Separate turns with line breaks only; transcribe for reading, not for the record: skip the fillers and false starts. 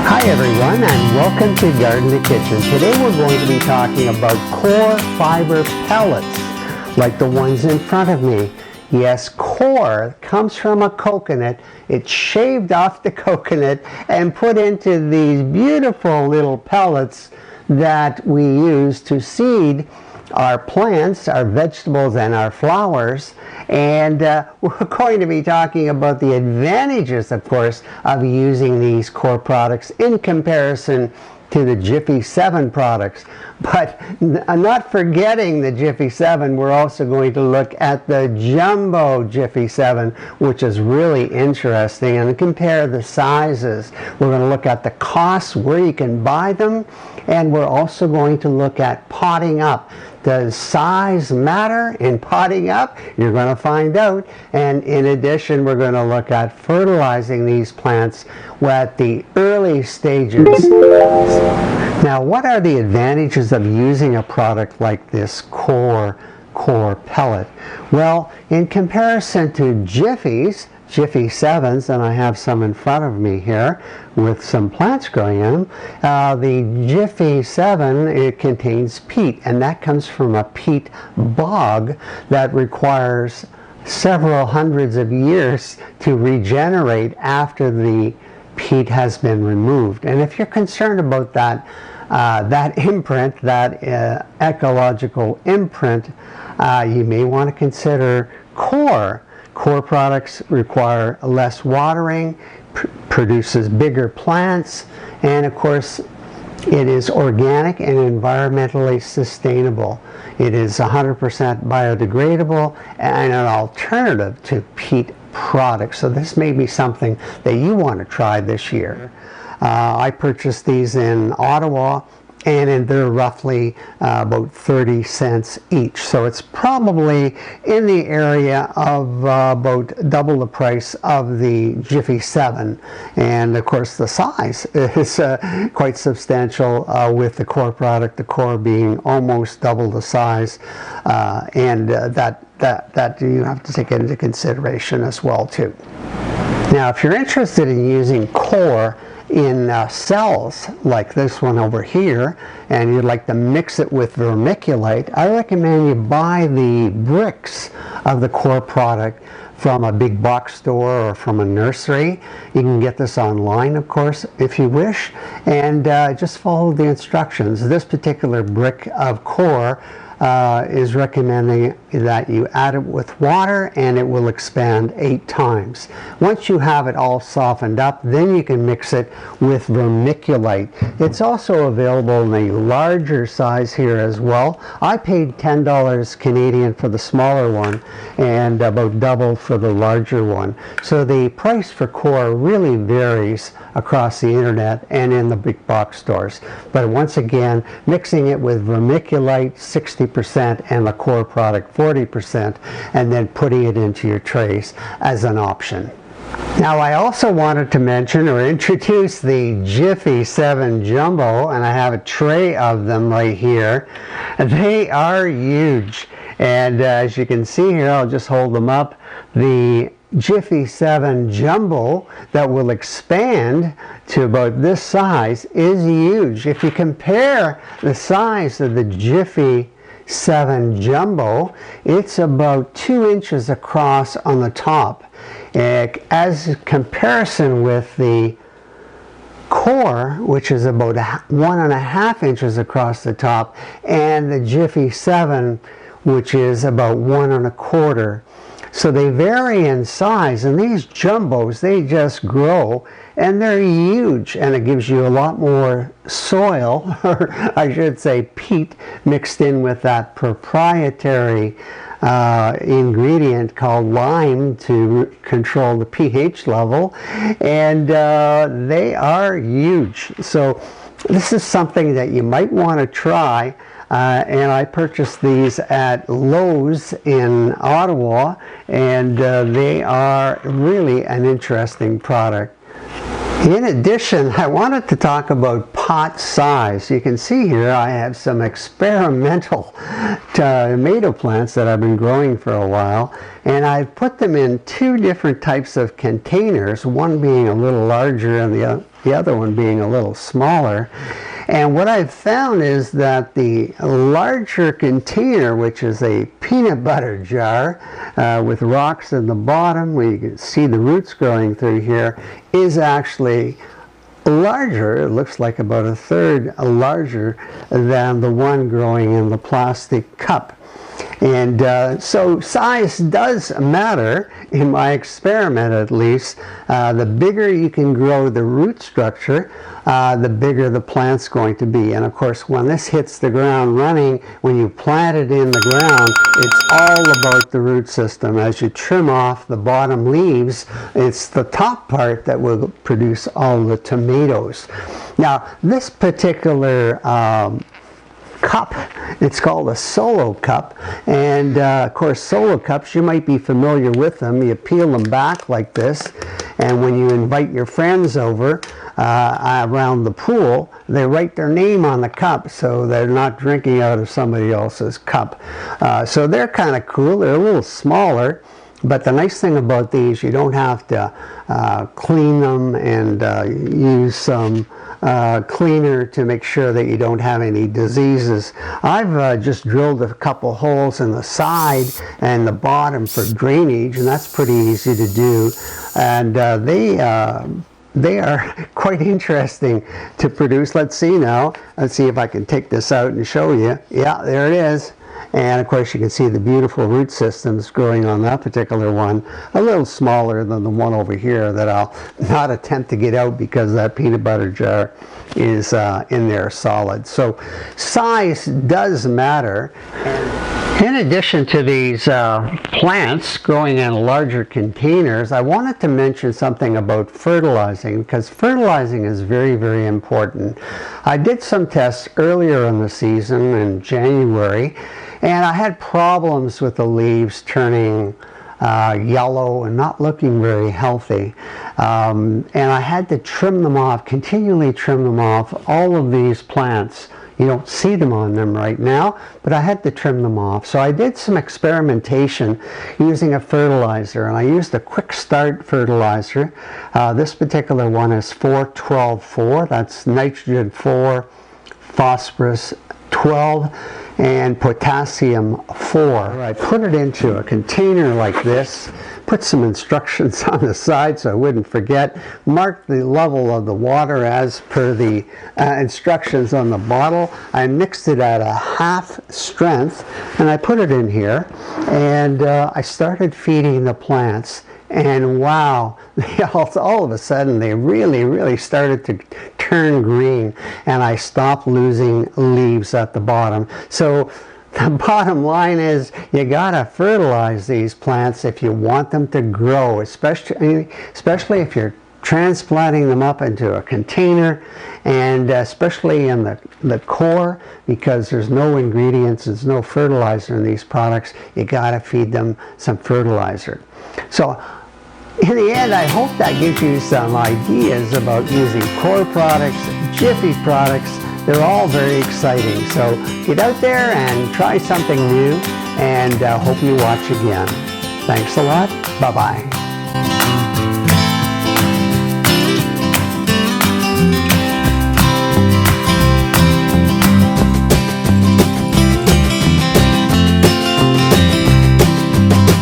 Hi everyone, and welcome to Garden to Kitchen. Today we're going to be talking about COIR fiber pellets, like the ones in front of me. Yes, COIR comes from a coconut. It's shaved off the coconut and put into these beautiful little pellets that we use to seed our plants, our vegetables, and our flowers. And we're going to be talking about the advantages, of course, of using these COIR products in comparison to the Jiffy 7 products. But not forgetting the Jiffy 7, we're also going to look at the Jumbo Jiffy 7, which is really interesting, and compare the sizes. We're going to look at the costs, where you can buy them, and we're also going to look at potting up. Does size matter in potting up? You're going to find out. And in addition, we're going to look at fertilizing these plants at the early stages. Now, what are the advantages of using a product like this COIR pellet? Well, in comparison to Jiffy 7s, and I have some in front of me here with some plants growing in them, the Jiffy 7, it contains peat, and that comes from a peat bog that requires several hundreds of years to regenerate after the peat has been removed. And if you're concerned about that, that imprint, that ecological imprint, you may want to consider COIR. COIR products require less watering, produces bigger plants, and of course it is organic and environmentally sustainable. It is 100% biodegradable and an alternative to peat products. So this may be something that you want to try this year. I purchased these in Ottawa, and they're roughly about 30 cents each. So it's probably in the area of about double the price of the Jiffy 7. And of course the size is quite substantial with the COIR product, the COIR being almost double the size. And that you have to take into consideration as well too. Now, if you're interested in using COIR in cells like this one over here, and you'd like to mix it with vermiculite, I recommend you buy the bricks of the COIR product from a big box store or from a nursery. You can get this online, of course, if you wish, and just follow the instructions. This particular brick of COIR is recommending that you add it with water, and it will expand 8 times. Once you have it all softened up, then you can mix it with vermiculite. It's also available in a larger size here as well. I paid $10 Canadian for the smaller one and about double for the larger one. So the price for COIR really varies across the internet and in the big box stores. But once again, mixing it with vermiculite 60% and the COIR product 40%, and then putting it into your trays as an option. Now, I also wanted to mention or introduce the Jiffy 7 Jumbo, and I have a tray of them right here. They are huge, and as you can see here, I'll just hold them up. The Jiffy 7 Jumbo that will expand to about this size is huge. If you compare the size of the Jiffy 7 Jumbo, it's about 2 inches across on the top. As comparison with the COIR, which is about 1.5 inches across the top, and the Jiffy 7, which is about 1.25. So they vary in size, and these jumbos, they just grow, and they're huge, and it gives you a lot more soil, or I should say peat, mixed in with that proprietary ingredient called lime to control the pH level, and they are huge. So this is something that you might want to try. And I purchased these at Lowe's in Ottawa, and they are really an interesting product. In addition, I wanted to talk about pot size. You can see here I have some experimental tomato plants that I've been growing for a while, and I've put them in two different types of containers, one being a little larger and the other one being a little smaller. And what I've found is that the larger container, which is a peanut butter jar with rocks in the bottom where you can see the roots growing through here, is actually larger. It looks like about a third larger than the one growing in the plastic cup. And so size does matter, in my experiment at least. The bigger you can grow the root structure, the bigger the plant's going to be. And of course, when this hits the ground running, when you plant it in the ground, it's all about the root system. As you trim off the bottom leaves, it's the top part that will produce all the tomatoes. Now, this particular cup, it's called a solo cup, and of course solo cups, you might be familiar with them. You peel them back like this, and when you invite your friends over around the pool, they write their name on the cup so they're not drinking out of somebody else's cup. So they're kind of cool. They're a little smaller, but the nice thing about these, you don't have to clean them and use some cleaner to make sure that you don't have any diseases. I've just drilled a couple holes in the side and the bottom for drainage, and that's pretty easy to do. And they are quite interesting to produce. Let's see now. Let's see if I can take this out and show you. Yeah, there it is. And of course you can see the beautiful root systems growing on that particular one, a little smaller than the one over here that I'll not attempt to get out because that peanut butter jar is in there solid. So size does matter. In addition to these plants growing in larger containers, I wanted to mention something about fertilizing, because fertilizing is very, very important. I did some tests earlier in the season in January, and I had problems with the leaves turning yellow and not looking very healthy. And I had to trim them off, continually trim them off, all of these plants. You don't see them on them right now, but I had to trim them off. So I did some experimentation using a fertilizer, and I used a quick start fertilizer. This particular one is 4-12-4. That's nitrogen 4, phosphorus 12, and potassium 4. I put it into a container like this, put some instructions on the side so I wouldn't forget, marked the level of the water as per the instructions on the bottle. I mixed it at a half strength, and I put it in here, and I started feeding the plants. And wow, all of a sudden they really started to turn green, and I stopped losing leaves at the bottom. So the bottom line is you gotta fertilize these plants if you want them to grow, especially if you're transplanting them up into a container, and especially in the core, because there's no ingredients, there's no fertilizer in these products. You gotta feed them some fertilizer. So in the end, I hope that gives you some ideas about using COIR products, Jiffy products. They're all very exciting. So get out there and try something new, and hope you watch again. Thanks a lot. Bye-bye.